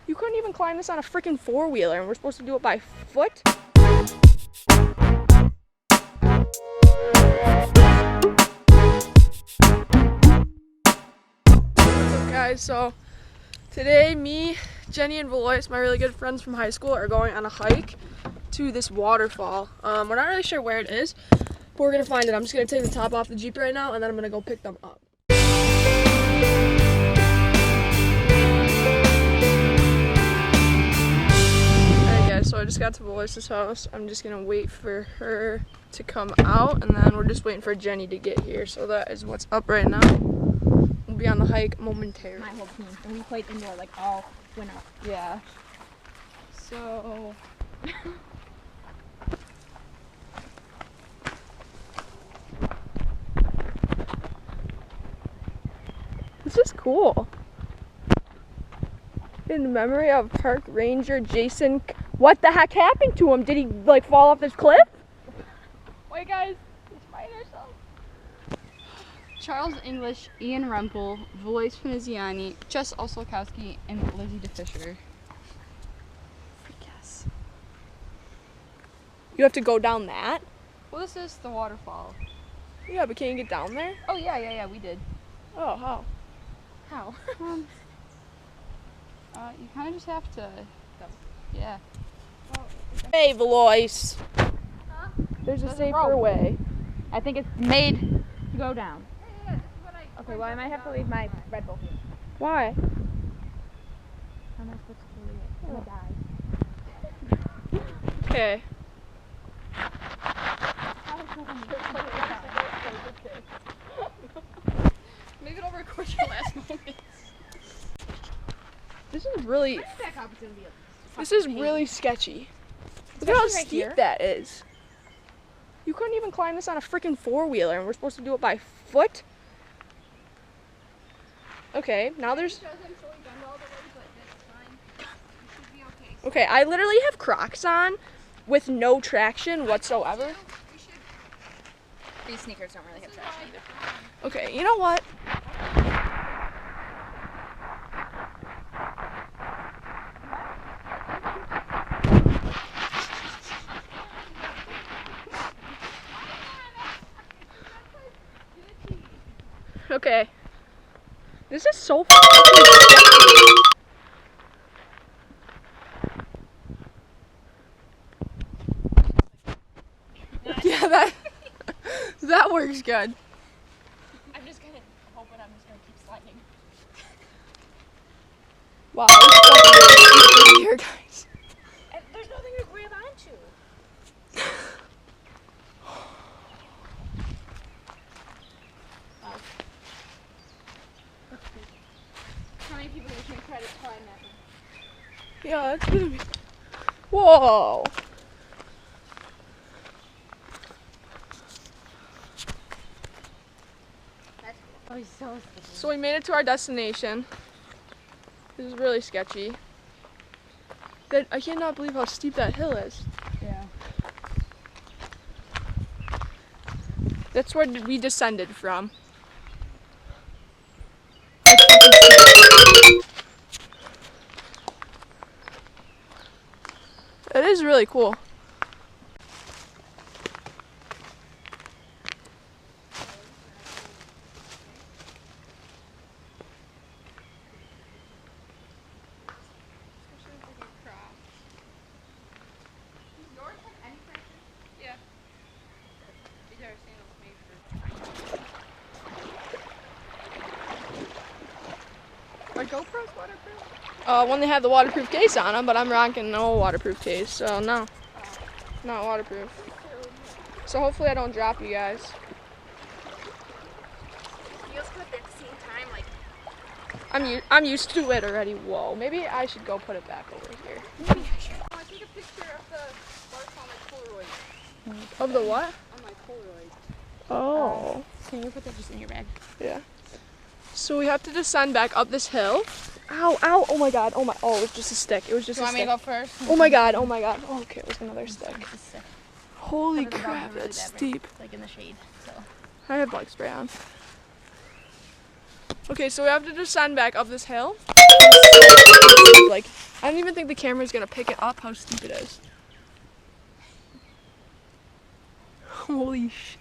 You couldn't even climb this on a freaking four-wheeler, and we're supposed to do it by foot? Guys, so today me, Jenny, and Valois, my really good friends from high school, are going on a hike to this waterfall. We're not really sure where it is, but we're gonna find it. I'm just gonna take the top off the Jeep right now, and then I'm gonna go pick them up. Alright guys, so I just got to Valois' house. I'm just gonna wait for her to come out, and then we're just waiting for Jenny to get here. So that is what's up right now. We'll be on the hike momentarily. My whole team, and we played indoor like all winter. Yeah. So this is cool. In memory of Park Ranger Jason. What the heck happened to him? Did he like fall off this cliff? Wait guys, let's find ourselves. Charles English, Ian Rempel, Valois Veneziani, Jess Osolkowski, and Lizzie DeFisher. I guess. You have to go down that? Well, this is the waterfall. Yeah, but can you get down there? Oh yeah, we did. Oh, how? How? You kind of just have to. Yeah. Hey, Valois. Huh? There's a There's a safer rope. way. I think it's made to go down. Okay, well I might have to leave my Red Bull here. Why? How am I supposed to do it? I'm gonna die. Okay. Maybe it'll record your last moments. This is really. Back up, it's gonna be This is really sketchy. Look at how Especially right steep here. that is. You couldn't even climb this on a freaking four-wheeler, and we're supposed to do it by foot? Okay, now there's... Okay, I literally have Crocs on with no traction whatsoever. These sneakers don't really have traction either. Okay, you know what? Okay. This is so fucking sketchy. Yeah, that works good. I'm just gonna hoping I'm just gonna keep sliding. Wow, it's fucking really here, guys. And there's nothing to grab onto. Wow. How many people you can try to climb that? Yeah, that's gonna be. Whoa. Oh, he's so sketchy. So we made it to our destination. This is really sketchy. I cannot believe how steep that hill is. Yeah. That's where we descended from. It is really cool. Are GoPros waterproof? When they have the waterproof case on them, but I'm rocking no waterproof case, so no. Not waterproof. So hopefully I don't drop you guys. Feels good at the same time, like. I'm used to it already. Whoa, maybe I should go put it back over here. Maybe I should. Oh, I take a picture of the marks on my Polaroid. Of the what? On my Polaroid. Oh. Can you put that just in your bag? Yeah. So we have to descend back up this hill. Ow, ow, oh my god, oh it was just a stick. It was just Do you a want me stick. to go first? Oh my god, oh my god. Oh, okay, it was another stick. This is sick. Holy But it's crap, really that's bad, steep. It's like in the shade, so. I have bike spray on. Okay, so we have to descend back up this hill. Like even think the camera's gonna pick it up. How stupid it is. Holy shit.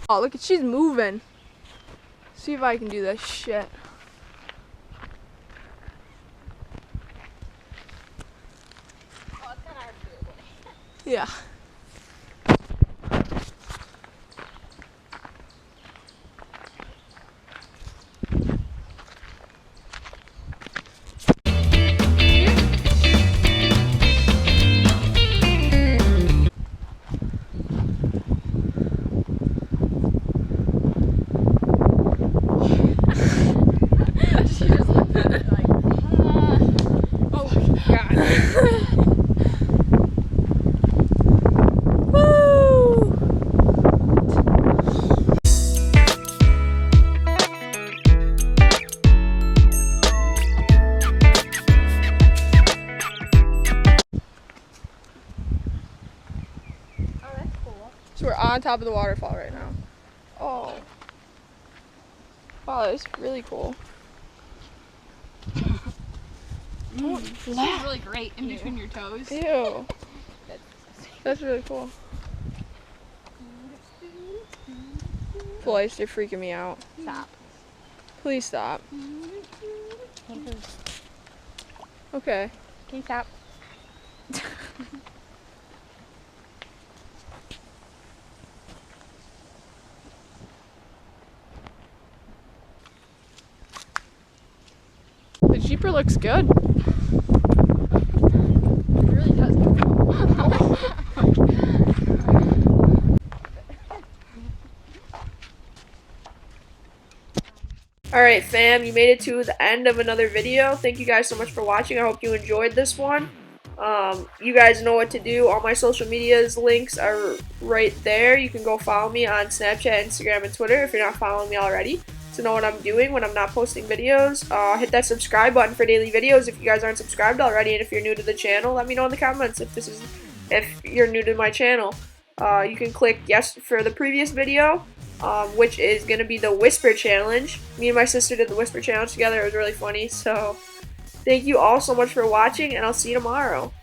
Oh, look at, she's moving. See if I can do this shit. Oh, it's kinda hard to do. Yeah. She just looked at it like, Oh my god. Woo! oh, that's cool. So we're on top of the waterfall right now. Oh. Wow, that's really cool. It's really great in between your toes. Ew. That's really cool. Boys, you're freaking me out. Stop. Please stop. Okay. Can you stop? The Jeeper looks good. It really does. Alright fam, you made it to the end of another video. Thank you guys so much for watching. I hope you enjoyed this one. You guys know what to do. All my social medias links are right there. You can go follow me on Snapchat, Instagram, and Twitter if you're not following me already to know what I'm doing when I'm not posting videos. Hit that subscribe button for daily videos if you guys aren't subscribed already, and if you're new to the channel, let me know in the comments if you're new to my channel. You can click yes for the previous video, which is going to be the Whisper Challenge. Me and my sister did the Whisper Challenge together. It was really funny. So thank you all so much for watching, and I'll see you tomorrow.